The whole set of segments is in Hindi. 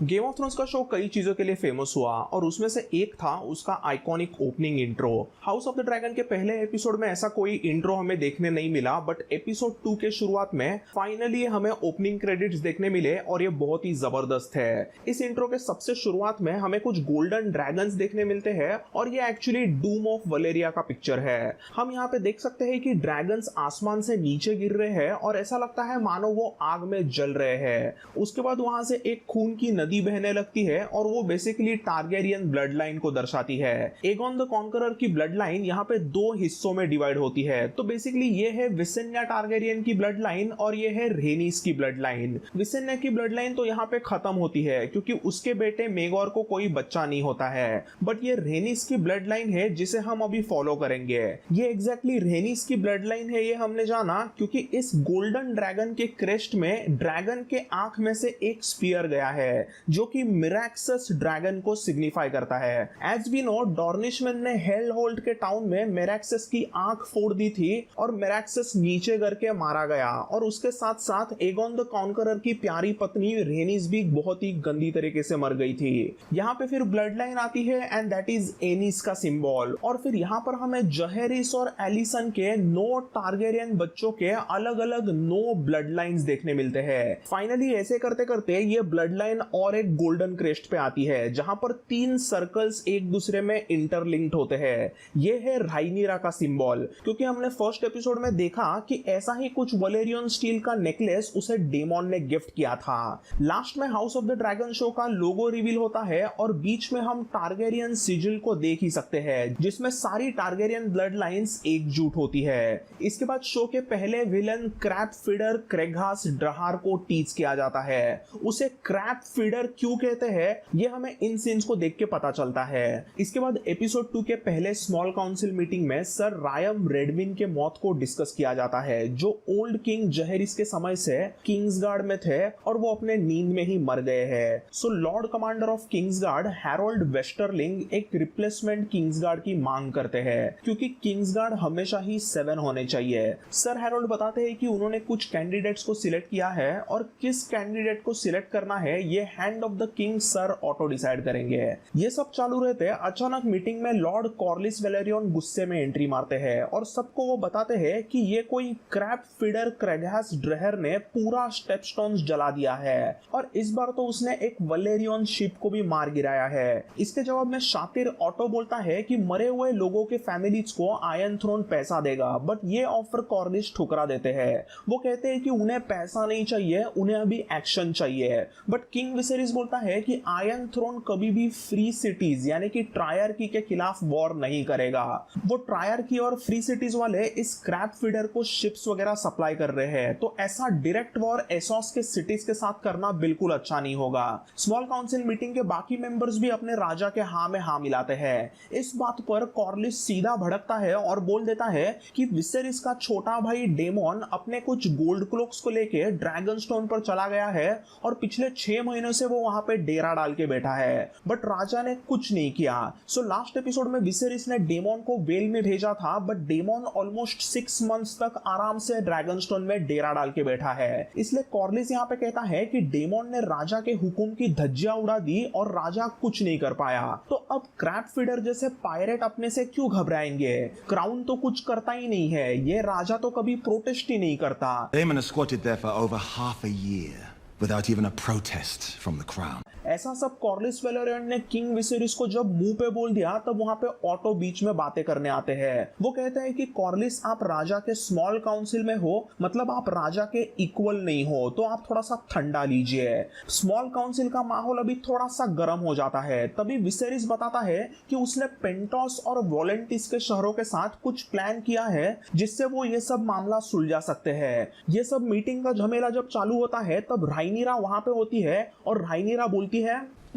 गेम ऑफ थ्रोन्स का शो कई चीजों के लिए फेमस हुआ और उसमें से एक था उसका iconic opening intro. House of the dragon के पहले एपिसोड में ऐसा कोई इंट्रो हमें देखने नहीं मिला, बट एपिसोड 2 के शुरुआत में फाइनली हमें ओपनिंग क्रेडिट्स देखने मिले और ये बहुत ही जबरदस्त है। इस इंट्रो के सबसे शुरुआत में हमें कुछ गोल्डन ड्रैगन्स देखने मिलते हैं और ये एक्चुअली डूम ऑफ वलेरिया का पिक्चर है। हम यहाँ पे देख सकते हैं कि ड्रैगन्स आसमान से नीचे गिर रहे हैं और ऐसा लगता है मानो वो आग में जल रहे हैं। उसके बाद वहां से एक खून की नदी बहने लगती है और वो बेसिकली टारगेरियन ब्लड लाइन को दर्शाती है। एगोन द कॉन्करर की ब्लड लाइन यहाँ पे दो हिस्सों में डिवाइड होती है। तो बेसिकली ये है विसेन्या टारगेरियन की ब्लड लाइन और ये है रेनिस की ब्लड लाइन। विसेन्या की ब्लड लाइन तो यहाँ पे खत्म होती है क्योंकि उसके बेटे मेगोर को कोई बच्चा नहीं होता है, बट ये रेनिस की ब्लड लाइन है जिसे हम अभी फॉलो करेंगे। ये एग्जैक्टली रेनिस की ब्लड लाइन है ये हमने जाना क्योंकि इस गोल्डन ड्रैगन के क्रेस्ट में ड्रैगन के आंख में से एक स्पीयर गया है जो कि मिराक्सस ड्रैगन को सिग्निफाई करता है। एज वी नो, डॉर्निशमैन ने हेलहोल्ड के टाउन में मिराक्सस की आंख फोड़ दी थी और मिराक्सस नीचे करके मारा गया और उसके साथ साथ एगोन द कॉन्करर की प्यारी पत्नी रेनिस भी बहुत ही गंदी तरीके से मर गई थी। यहाँ पे फिर ब्लड लाइन आती है एंड दैट इज एनिस का सिंबल। और फिर यहाँ पर हमें जहेरिस और एलिसन के 9 टारगेरियन बच्चों के अलग अलग 9 ब्लड लाइन्स देखने मिलते हैं। फाइनली ऐसे करते करते ये ब्लड लाइन और एक गोल्डन क्रेस्ट पे आती है जहां पर 3 सर्कल्स एक दूसरे में इंटरलिंक्ड होते हैं। ये है राइनीरा का सिंबल, क्योंकि हमने फर्स्ट एपिसोड में देखा कि ऐसा ही कुछ वलेरियन स्टील का नेकलेस उसे डेमोन ने गिफ्ट किया था। लास्ट में house of the dragon show का लोगो रिवील होता है और बीच में हम टारगेरियन सिजिल को देख ही सकते हैं जिसमें सारी टारगेरियन ब्लड लाइंस एकजुट होती है। इसके बाद शो के पहले विलन क्रैप फीडर क्रेघास ड्रहार को टीच किया जाता है। उसे क्रैप फीडर क्यों कहते हैं ये हमें इन सीन्स को देख के पता चलता है। इसके बाद एपिसोड 2 के पहले स्मॉल काउंसिल मीटिंग में सर रायम रेडविन के मौत को डिस्कस किया जाता है जो ओल्ड किंग जहेरिस के समय से किंग्सगार्ड में थे और वो अपने नींद में ही मर गए हैं। So lord commander of Kingsguard Harold Westerling एक रिप्लेसमेंट किंग्सगार्ड की मांग करते हैं क्योंकि किंग्सगार्ड हमेशा ही 7 होने चाहिए। सर हैरोल्ड बताते हैं कि उन्होंने कुछ कैंडिडेट्स को सिलेक्ट किया है और किस कैंडिडेट को सिलेक्ट करना है ये hand of the king sir auto decide करेंगे। ये सब चालू रहते अचानक मीटिंग में लॉर्ड कॉर्लिस वेलेरियन गुस्से में एंट्री मारते हैं और सबको वो बताते हैं कि ये कोई क्रैप फीडर क्रेघास ड्रहर ने पूरा स्टेपस्टोन्स जला दिया है और इस बार तो उसने एक वलेरियन शिप को भी मार गिराया है। इसके जवाब में शातिर ऑटो बोलता है कि मरे हुए लोगों के फैमिलीज को आयरन थ्रोन पैसा देगा, बट ये ऑफर कॉर्लिस ठुकरा देते हैं। वो कहते हैं कि उन्हें पैसा नहीं चाहिए, उन्हें अभी एक्शन चाहिए। बट किंग विसेरिस बोलता है कि आयरन थ्रोन कभी भी फ्री सिटीज यानी कि ट्रायर्की के खिलाफ वॉर नहीं करेगा। वो ट्रायर्की और फ्री सिटीज वाले इस क्रैप फीडर को शिप्स वगैरह सप्लाई कर रहे हैं, तो ऐसा डायरेक्ट वॉर एसोस के सिटीज के साथ करना बिल्कुल अच्छा नहीं होगा। स्मॉल काउंसिल मीटिंग के बाकी मेंबर्स भी अपने राजा के हाँ में हाँ मिलाते हैं। इस बात पर कॉर्लिस सीधा भड़कता है और बोल देता है कि विसेरिस का छोटा भाई डेमोन अपने कुछ गोल्ड क्लोक्स को लेके ड्रैगन स्टोन पर चला गया है और पिछले 6 महीनों से वो वहां पे डेरा डाल के बैठा है, बट राजा ने कुछ नहीं किया। सो लास्ट एपिसोड में विसेरिस ने डेमोन को वेल में भेजा था, बट डेमोन ऑलमोस्ट 6 मंथ्स तक आराम से ड्रैगन स्टोन में डेरा डाल के बैठा है। इसलिए कॉर्लिस यहाँ पे कहता है कि डेमोन ने राजा के हुकुम की धज्जियां उड़ा दी और राजा कुछ नहीं कर पाया, तो अब क्रैप फीडर जैसे पायरेट अपने से क्यों घबराएंगे? क्राउन तो कुछ करता ही नहीं है, ये राजा तो कभी प्रोटेस्ट ही नहीं करता। Daemon has squatted there for over half a year without even a protest from the crown. ऐसा सब कॉर्लिस वेलेरियन ने किंग विसेरिस को जब मुंह पे बोल दिया तब वहां पे ऑटो बीच में बातें करने आते हैं। वो कहते हैं कि कॉर्लिस आप राजा के स्मॉल काउंसिल में हो, मतलब आप राजा के इक्वल नहीं हो, तो आप थोड़ा सा ठंडा लीजिए। स्मॉल काउंसिल का माहौल अभी थोड़ा सा गर्म हो जाता है। तभी विसेरिस बताता है कि उसने पेंटोस और वोलेंटिस के शहरों के साथ कुछ प्लान किया है जिससे वो ये सब मामला सुलझा सकते हैं। ये सब मीटिंग का झमेला जब चालू होता है तब राइनीरा वहां पे होती है और राइनीरा बोलती है,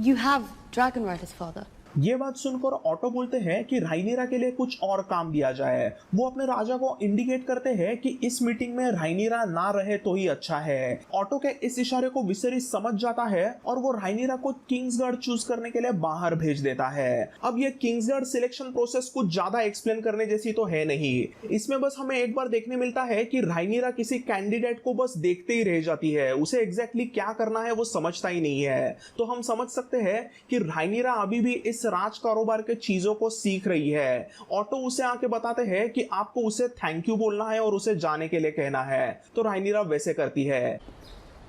You have Dragonriders, father. ये बात सुनकर ऑटो बोलते हैं कि राइनीरा के लिए कुछ और काम दिया जाए। वो अपने राजा को इंडिकेट करते हैं कि इस मीटिंग में राइनीरा ना रहे तो ही अच्छा है। ऑटो के इस इशारे को विसेरिस समझ जाता है और वो राइनीरा को किंग्सगार्ड चूज करने के लिए बाहर भेज देता है। अब ये किंग्सगार्ड सिलेक्शन प्रोसेस कुछ ज्यादा एक्सप्लेन करने जैसी तो है नहीं। इसमें बस हमें एक बार देखने मिलता है कि राइनीरा किसी कैंडिडेट को बस देखते ही रह जाती है, उसे एग्जैक्टली क्या करना है वो समझता ही नहीं है। तो हम समझ सकते हैं कि राइनीरा अभी भी इस राज कारोबार के चीजों को सीख रही है। ऑटो उसे आके बताते हैं कि आपको उसे थैंक यू बोलना है और उसे जाने के लिए कहना है। तो राइनीरा वैसे करती है।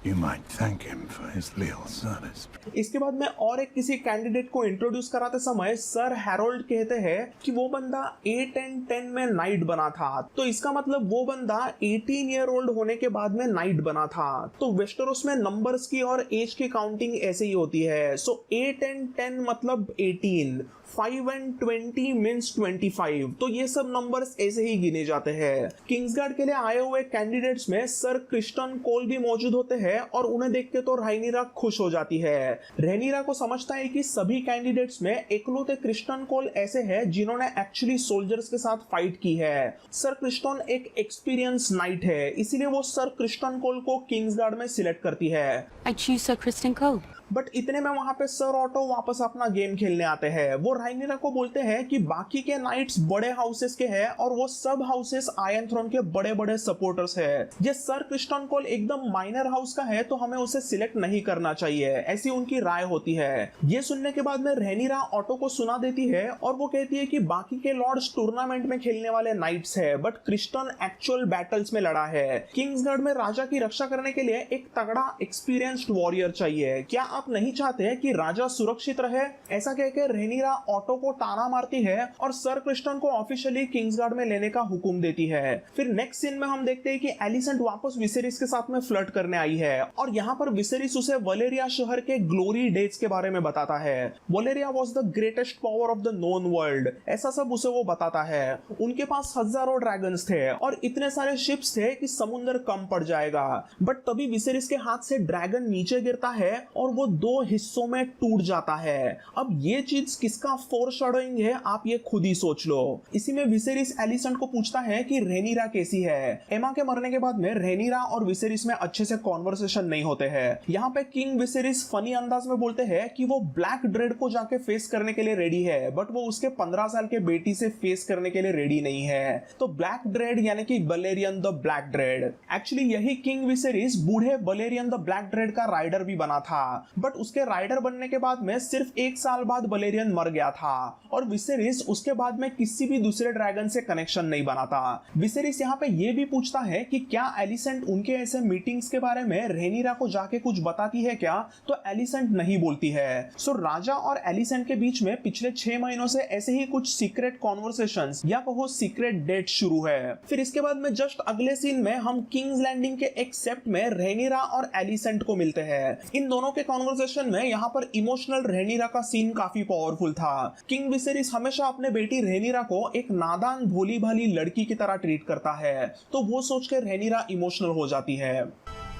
You might thank him for his little service. इसके बाद में और एक किसी कैंडिडेट को इंट्रोड्यूस कराते समय सर हैरोल्ड कहते हैं कि वो बंदा 8 and 10 में नाइट बना था। तो इसका मतलब वो बंदा 18 ईयर ओल्ड होने के बाद में नाइट बना था। तो वेस्टरोस में नंबर्स की और एज की काउंटिंग ऐसे ही होती है। सो 8 and 10 मतलब 18, 5 and 20 मींस 25। तो ये सब नंबर्स ऐसे ही गिने जाते हैं। किंग्सगार्ड के लिए आए हुए कैंडिडेट्स में सर क्रिस्टन कोल भी मौजूद होते हैं और उन्हें देख के तो राइनीरा खुश हो जाती है। राइनीरा को समझता है कि सभी कैंडिडेट्स में इकलौते क्रिस्टन कोल ऐसे हैं जिन्होंने एक्चुअली सोल्जर्स के साथ फाइट की है। सर क्रिस्टन एक एक्सपीरियंस नाइट है, इसीलिए वो सर क्रिस्टन कोल को किंग्सगार्ड में सिलेक्ट करती है। I choose Sir Kristen Cole. But इतने में वहां पे सर ऑटो वापस अपना गेम खेलने आते हैं। वो राइनीरा को बोलते हैं कि बाकी के नाइट्स बड़े हाउसेस के हैं और वो सब हाउसेस आयरन थ्रोन के बड़े बड़े सपोर्टर्स हैं। ये सर क्रिस्टन कोल एकदम माइनर हाउस का है तो हमें उसे सिलेक्ट नहीं करना चाहिए, ऐसी उनकी राय होती है। ये सुनने के बाद में राइनीरा ऑटो को सुना देती है और वो कहती है कि बाकी के लॉर्ड्स टूर्नामेंट में खेलने वाले नाइट्स है बट क्रिस्टन एक्चुअल बैटल्स में लड़ा है। किंग्सगार्ड में राजा की रक्षा करने के लिए एक तगड़ा एक्सपीरियंस्ड वॉरियर चाहिए। क्या आप नहीं चाहते हैं कि राजा सुरक्षित रहे? ऐसा कहकर राइनीरा ऑटो को ताना मारती है और सर क्रिस्टन को ऑफिशियली किंग्सगार्ड में लेने का हुक्म देती है। फिर नेक्स्ट सीन में हम देखते हैं कि एलिसेंट वापस विसेरिस के साथ में फ्लर्ट करने आई है और यहाँ पर विसेरिस उसे वलेरिया शहर के ग्लोरी डेज के बारे में बताता है। Valyria was the greatest power of the known world, ऐसा सब उसे वो बताता है। उनके पास हजारों ड्रैगन्स थे और इतने सारे शिप्स थे कि समुद्र कम पड़ जाएगा। बट तभी विसेरिस के हाथ से ड्रैगन नीचे गिरता है और वो 2 हिस्सों में टूट जाता है। अब ये चीज किसका फोरशैडोइंग है आप ये खुद ही सोच लो। इसी में विसेरिस एलिसेंट को पूछता है कि राइनीरा कैसी है। एमा के मरने के बाद में राइनीरा और विसेरिस में अच्छे से कॉन्वर्सेशन नहीं होते हैं। यहाँ पे किंग विसेरिस फनी अंदाज में बोलते हैं कि वो ब्लैक ड्रेड को जाके फेस करने के लिए रेडी है बट वो उसके 15 साल के बेटी से फेस करने के लिए रेडी नहीं है। तो ब्लैक ड्रेड यानी कि बलेरियन द ब्लैक ड्रेड, एक्चुअली यही किंग विसेरिस बूढ़े बलेरियन द ब्लैक ड्रेड का राइडर भी बना था। बट उसके राइडर बनने के बाद में सिर्फ 1 साल बाद बलेरियन मर गया था और विसेरिस उसके बाद में किसी भी दूसरे ड्रैगन से कनेक्शन नहीं बना था। विसेरिस यहाँ पे ये भी पूछता है कि क्या एलिसेंट उनके ऐसे मीटिंग्स के बारे में राइनीरा को जाके कुछ बताती है क्या? तो एलिसेंट नहीं बोलती है। सो राजा और एलिसेंट के बीच में पिछले 6 महीनों से ऐसे ही कुछ सीक्रेट कॉन्वर्सेशंस या कहो सीक्रेट डेट शुरू है। फिर इसके बाद में जस्ट अगले सीन में हम किंग्स लैंडिंग के एक सेप्ट में राइनीरा और एलिसेंट को मिलते हैं। इन दोनों के कॉन्वर्सेशन में यहाँ पर इमोशनल राइनीरा का सीन काफी पावरफुल था। किंग विसेरिस हमेशा अपने बेटी राइनीरा को एक नादान भोली भाली लड़की की तरह ट्रीट करता है तो वो सोचकर राइनीरा इमोशनल हो जाती है।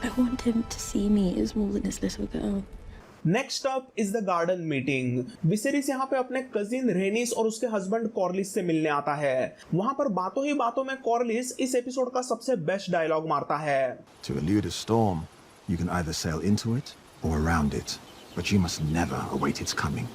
I want him to see me as more than his little girl. Next up is the garden meeting. Viserys यहाँ पे अपने कजिन रेनिस और उसके हस्बैंड कॉर्लिस से मिलने आता है। वहां पर बातों ही बातों में कॉर्लिस इस एपिसोड का सबसे बेस्ट डायलॉग मारता है। To elude a storm, you can either sail into it or around it, but you must never await its coming.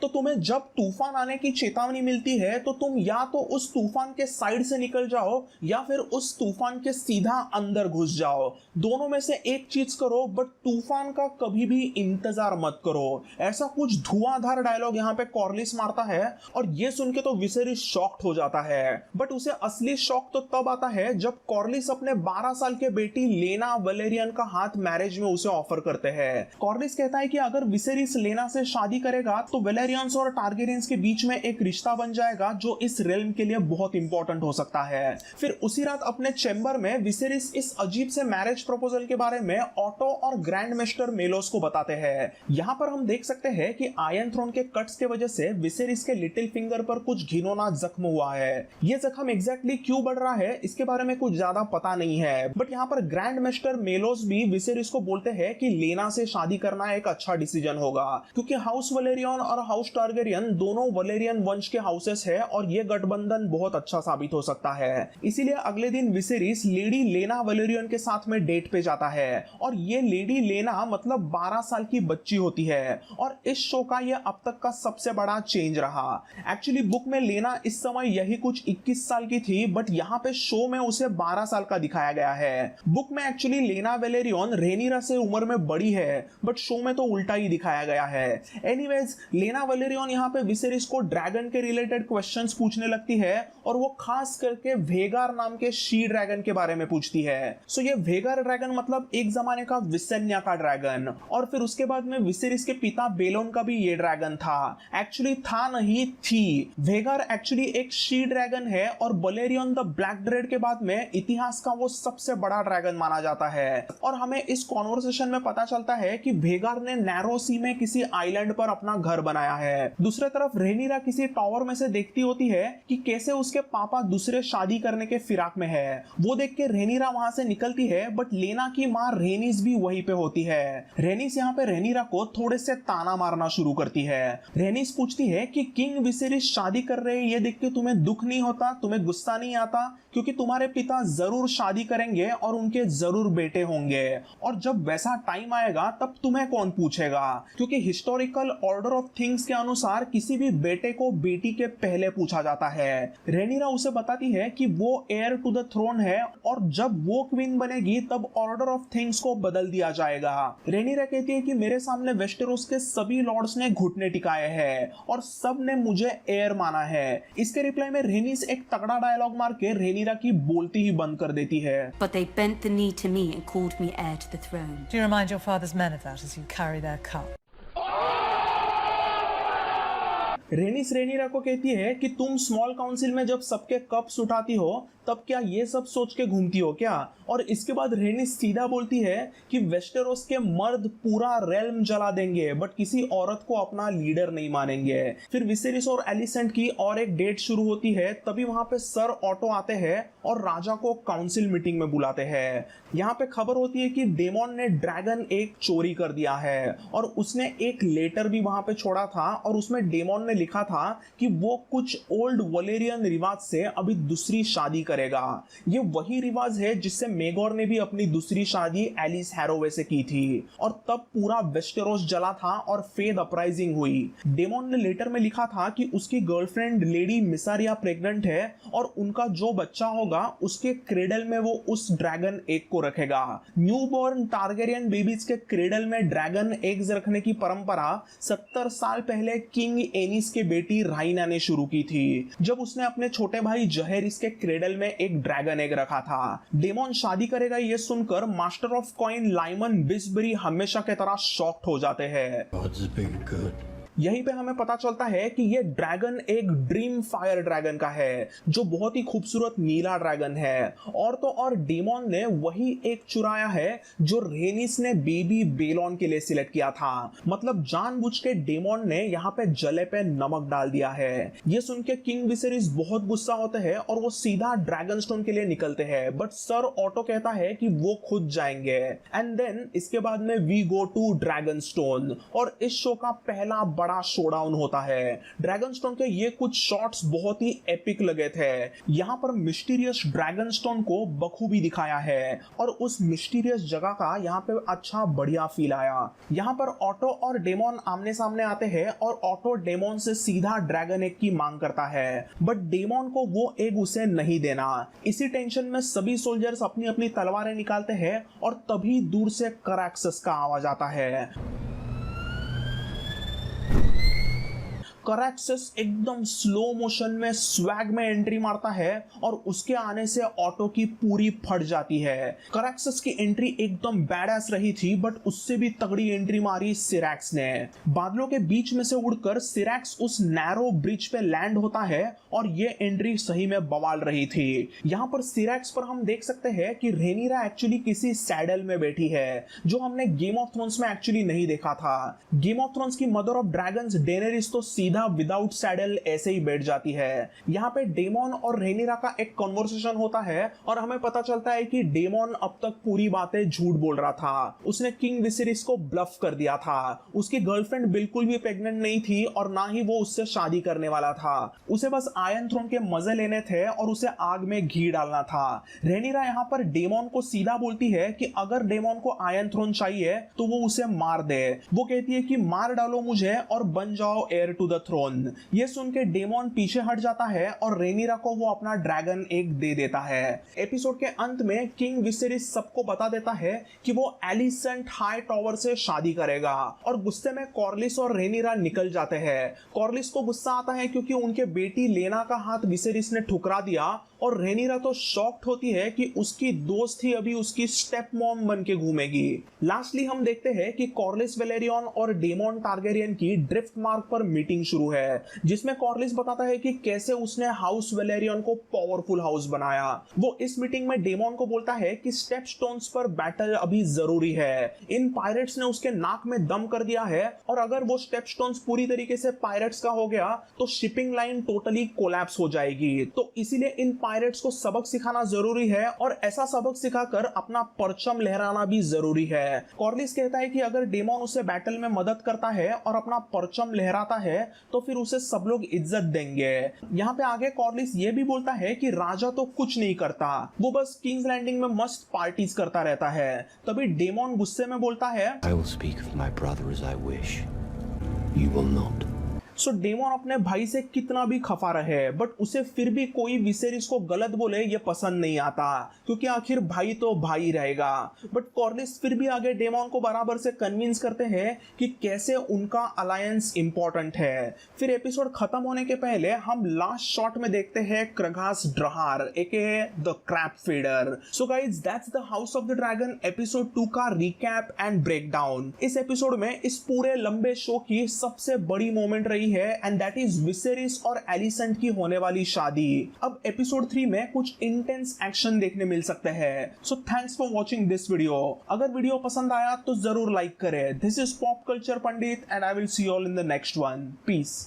तो तुम्हें जब तूफान आने की चेतावनी मिलती है तो तुम या तो उस तूफान के साइड से निकल जाओ या फिर उस तूफान के सीधा अंदर घुस जाओ। दोनों में से एक चीज करो बट तूफान का कभी भी इंतजार मत करो। ऐसा कुछ धुआंधार डायलॉग यहाँ पे कॉर्लिस मारता है और ये सुन के तो विसेरिस शॉक्ड हो जाता है। बट उसे असली शॉक तो तब आता है जब कॉर्लिस अपने 12 साल के बेटी लेना वलेरियन का हाथ मैरिज में उसे ऑफर करते हैं। कॉर्लिस कहता है कि अगर विसेरिस लेना से शादी करेगा तो वलेरियन वलेरियंस और टारगेरियंस के बीच में एक रिश्ता बन जाएगा जो इस रेल्म के लिए बहुत इंपॉर्टेंट हो सकता है। फिर उसी रात अपने चेंबर में विसेरिस इस अजीब से मैरिज प्रपोजल के बारे में ऑटो और ग्रैंड मास्टर मेलोस को बताते हैं। यहाँ पर हम देख सकते हैं कि आयरन थ्रोन के कट्स के वजह से विसेरिस के लिटिल फिंगर पर कुछ घिनौना जख्म हुआ है। ये जख्म एग्जैक्टली क्यों बढ़ रहा है इसके बारे में कुछ ज्यादा पता नहीं है, बट यहाँ पर ग्रैंड मास्टर मेलोस भी विसेरिस को बोलते हैं कि लेना से शादी करना एक अच्छा डिसीजन होगा, क्योंकि हाउस वलेरियन और हाउस टारगेरियन दोनों वलेरियन वंश के हाउसेस है और ये गठबंधन बहुत अच्छा साबित हो सकता है। इसीलिए अगले दिन विसेरिस लेडी लेना वलेरियन के साथ में डेट पे जाता है और ये लेडी लेना मतलब 12 साल की बच्ची होती है और इस शो का ये अब तक का सबसे बड़ा चेंज रहा। एक्चुअली बुक में लेना इस समय यही कुछ 21 साल की थी, बट यहाँ पे शो में उसे 12 साल का दिखाया गया है। बुक में एक्चुअली लेना वेलेरियन रेनिरा से उम्र में बड़ी है, बट शो में तो उल्टा ही दिखाया गया है। एनीवेज, लेना वेलेरियन यहाँ पे विसेरिस को ड्रैगन के रिलेटेड क्वेश्चंस पूछने लगती है और वो खास करके वेगार नाम के शी ड्रैगन के बारे में पूछती है। सो ये वेगार ड्रैगन मतलब एक जमाने का विसेन्या का ड्रैगन, और फिर उसके बाद में विसेरिस के पिता बेलोन का भी ये ड्रैगन था। एक्चुअली था नहीं, थी। वेगार एक्चुअली एक शी ड्रैगन है और बलेरियन द ब्लैक ड्रेड के बाद में इतिहास का वो सबसे बड़ा ड्रैगन माना जाता है। और हमें इस कॉन्वर्सेशन में पता चलता है कि वेगार ने नैरो सी में किसी आइलैंड पर अपना घर बनाया है। दूसरी तरफ रेनिरा किसी टावर में से देखती होती है कि कैसे उसके पापा दूसरे शादी करने के फिराक में है। वो देख के रेनिरा वहां से निकलती है, बट लेना की मां रेनिस भी वहीं पे होती है। रेनिस यहाँ पे रेनिरा को थोड़े से ताना मारना शुरू करती है। रेनिस पूछती है कि किंग विसेरिस शादी कर रहे हैं, ये देख के तुम्हें दुख नहीं होता, तुम्हें गुस्सा नहीं आता, क्योंकि तुम्हारे पिता जरूर शादी करेंगे और उनके जरूर बेटे होंगे, और जब वैसा टाइम आएगा तब तुम्हें कौन पूछेगा, क्योंकि हिस्टोरिकल ऑर्डर ऑफ थिंग्स के अनुसार किसी भी बेटे को बेटी के पहले पूछा जाता है। रेनिरा उसे बताती है कि वो हेयर टू द थ्रोन है और जब वो क्वीन बनेगी तब ऑर्डर ऑफ थिंग्स को बदल दिया जाएगा। रेनिरा कहती है कि मेरे सामने वेस्टेरोस के सभी लॉर्ड्स ने घुटने टिकाए हैं और सब ने मुझे हेयर माना है। इसके रिप्लाई में रेनिस एक तगड़ा डायलॉग मार के रेनिरा की बोलती ही बंद कर देती है। But they bent the knee to me and called me heir to the throne. Do you remind your father's men of that as you carry their cup? रेनिस Rhaenyra को कहती है कि तुम स्मॉल काउंसिल में जब सबके कप्स उठाती हो तब क्या ये सब सोच के घूमती हो क्या? और इसके बाद रेनिस सीधा बोलती है कि वेस्टेरोस के मर्द पूरा रेल्म जला देंगे बट किसी औरत को अपना लीडर नहीं मानेंगे। फिर विसेरिस और एलिसेंट की और एक डेट शुरू होती है, तभी वहां पे सर ऑटो आते हैं और राजा को काउंसिल मीटिंग में बुलाते हैं। यहाँ पे खबर होती है कि डेमोन ने ड्रैगन एक चोरी कर दिया है और उसने एक लेटर भी वहां पे छोड़ा था और उसमें डेमोन ने लिखा था कि वो कुछ ओल्ड वलेरियन रिवाज से अभी दूसरी शादी करेगा। ये वही रिवाज है जिससे मेगोर ने भी अपनी दूसरी शादी एलिस हैरोवे से की थी और तब पूरा वेस्टेरोस जला था और फेद अपराइजिंग हुई। डेमोन ने लेटर में लिखा था कि उसकी गर्लफ्रेंड लेडी मिसारिया प्रेग्नेंट है और उनका जो बच्चा होगा उसके क्रेडल में वो उस ड्रैगन एग को रखेगा। न्यूबॉर्न टारगेरियन बेबीज के क्रेडल में ड्रैगन एग्स रखने की परंपरा 70 साल पहले किंग एनिस के बेटी राइना ने शुरू की थी, जब उसने अपने छोटे भाई जहेरिस के क्रेडल में एक ड्रैगन एग रखा था। डेमोन शादी करेगा ये सुनकर मास्टर ऑफ कॉइन लाइमन बिस्बरी हमेशा की तरह शॉक्ड हो जाते हैं। God's been good. यहीं पे हमें पता चलता है कि ये ड्रैगन एक ड्रीम फायर ड्रैगन का है जो बहुत ही खूबसूरत नीला ड्रैगन है, और तो और डेमोन ने वही एक चुराया है जो रेनिस ने बेबी बेलोन के लिए सिलेक्ट किया था। मतलब जानबूझ के डेमोन ने यहाँ पे जले पे नमक डाल दिया है। ये सुन के किंग विसेरिस बहुत गुस्सा होते हैं और वो सीधा ड्रैगन स्टोन के लिए निकलते हैं, बट सर ऑटो कहता है कि वो खुद जाएंगे। एंड देन इसके बाद में we go to Dragonstone और इस शो का पहला बड़ा शोडाउन होता है। ड्रैगन स्टोन के ये कुछ शॉट्स बहुत ही एपिक लगे थे। यहाँ पर मिस्टीरियस ड्रैगन स्टोन को बखूबी दिखाया है और उस मिस्टीरियस जगह का यहाँ पे अच्छा बढ़िया फील आया। यहाँ पर ऑटो और डेमोन आमने सामने आते हैं और ऑटो डेमोन से सीधा ड्रैगन एग की मांग करता है, बट डेमोन को वो एग उसे नहीं देना। इसी टेंशन में सभी सोल्जर्स अपनी अपनी तलवारें निकालते हैं और तभी दूर से कराक्सस का आवाज आता है। करैक्सिस एकदम स्लो मोशन में स्वैग में एंट्री मारता है और उसके आने से ऑटो की पूरी फट जाती है। करैक्सिस की एंट्री एकदम बैडएस रही थी, बट उससे भी तगड़ी एंट्री मारी सिरैक्स ने। बादलों के बीच में से उड़कर सिरैक्स उस नैरो ब्रिज पे लैंड होता है और ये एंट्री सही में बवाल रही थी। यहाँ पर सिरैक्स पर हम देख सकते हैं कि रेनिरा एक्चुअली किसी सैडल में बैठी है, जो हमने गेम ऑफ थ्रोन्स में एक्चुअली नहीं देखा था। गेम ऑफ थ्रोन्स की मदर ऑफ ड्रैगन्स डेनेरिस तो सीधा विदाउट सैडल ऐसे ही बैठ जाती है। यहाँ पे डेमन और रेनिरा का एक कन्वर्सेशन होता है और हमें पता चलता है कि डेमन अब तक पूरी बातें झूठ बोल रहा था। उसने किंग विसेरिस को ब्लफ कर दिया था। उसकी गर्लफ्रेंड बिल्कुल भी प्रेग्नेंट नहीं थी और ना ही वो उससे शादी करने वाला था। उसे बस आयरन थ्रोन के मजे लेने थे और उसे आग में घी डालना था। रेनिरा यहाँ पर डेमन को सीधा बोलती है कि अगर डेमन को आयरन थ्रोन चाहिए तो वो उसे मार दे। वो कहती है कि मार डालो मुझे और बन जाओ हेयर टू द थ्रोन। ये सुन के डेमन पीछे हट जाता है और रेनिरा को वो अपना ड्रैगन एक दे देता है। एपिसोड के अंत में किंग विसेरिस सबको बता देता है कि वो एलिसेंट हाई टॉवर से शादी करेगा और गुस्से में कॉर्लिस और रेनिरा निकल जाते हैं। कॉर्लिस को गुस्सा आता है क्योंकि उनके बेटी लेना का हाथ विसेरिस ने ठुकरा दिया और रेनिरा तो शॉक्ड होती है कि उसकी दोस्त ही अभी उसकी स्टेप मॉम बन के घूमेगी। लास्टली हम देखते हैं कि कॉर्लिस वेलेरियन और डेमन टारगेरियन की ड्रिफ्ट मार्क पर मीटिंग शुरू है, जिसमें कॉर्लिस बताता है कि कैसे उसने हाउस वेलेरियन को पावरफुल हाउस बनाया। वो इस मीटिंग में डेमन को बोलता है कि स्टेप स्टोन्स पर बैटल अभी जरूरी है। इन पायरेट्स ने उसके नाक में दम कर दिया है और अगर वो स्टेप स्टोन्स पूरी तरीके से पायरेट्स का हो गया तो शिपिंग लाइन टोटली कोलैप्स हो जाएगी। तो इसीलिए इन पायरेट्स को सबक सिखाना जरूरी है और ऐसा सबक सिखाकर अपना परचम लहराना भी जरूरी है। कॉर्लिस कहता है कि अगर डेमन उसे बैटल में मदद करता है और अपना परचम लहराता है तो फिर उसे सब लोग इज्जत देंगे। यहाँ पे आगे कॉर्लिस ये भी बोलता है कि राजा तो कुछ नहीं करता, वो बस किंग्स लैंडिंग में मस्त पार्टीज करता रहता है। तभी डेमन गुस्से में बोलता है, I will speak of my brother as I wish. You will not. So Daemon अपने भाई से कितना भी खफा रहे बट उसे फिर भी कोई विसेरिस को गलत बोले ये पसंद नहीं आता, क्योंकि आखिर भाई तो भाई रहेगा। बट कॉर्लिस फिर भी आगे डेमन को बराबर से कन्विंस करते हैं कि कैसे उनका अलायंस इंपॉर्टेंट है। फिर एपिसोड खत्म होने के पहले हम लास्ट शॉट में देखते हैं Craghas Drahar AKA the Crabfeeder. So guys that's the House of the Dragon episode 2 का रिकैप एंड ब्रेकडाउन। इस एपिसोड में इस पूरे लंबे शो की सबसे बड़ी मोमेंट रही है एंड दैट इज विसेरिस और एलिसेंट की होने वाली शादी। अब एपिसोड 3 में कुछ इंटेंस एक्शन देखने मिल सकते हैं। So thanks for watching this video. अगर वीडियो पसंद आया तो जरूर लाइक करें। This is pop culture Pandit and I will see you all in the next one. Piece.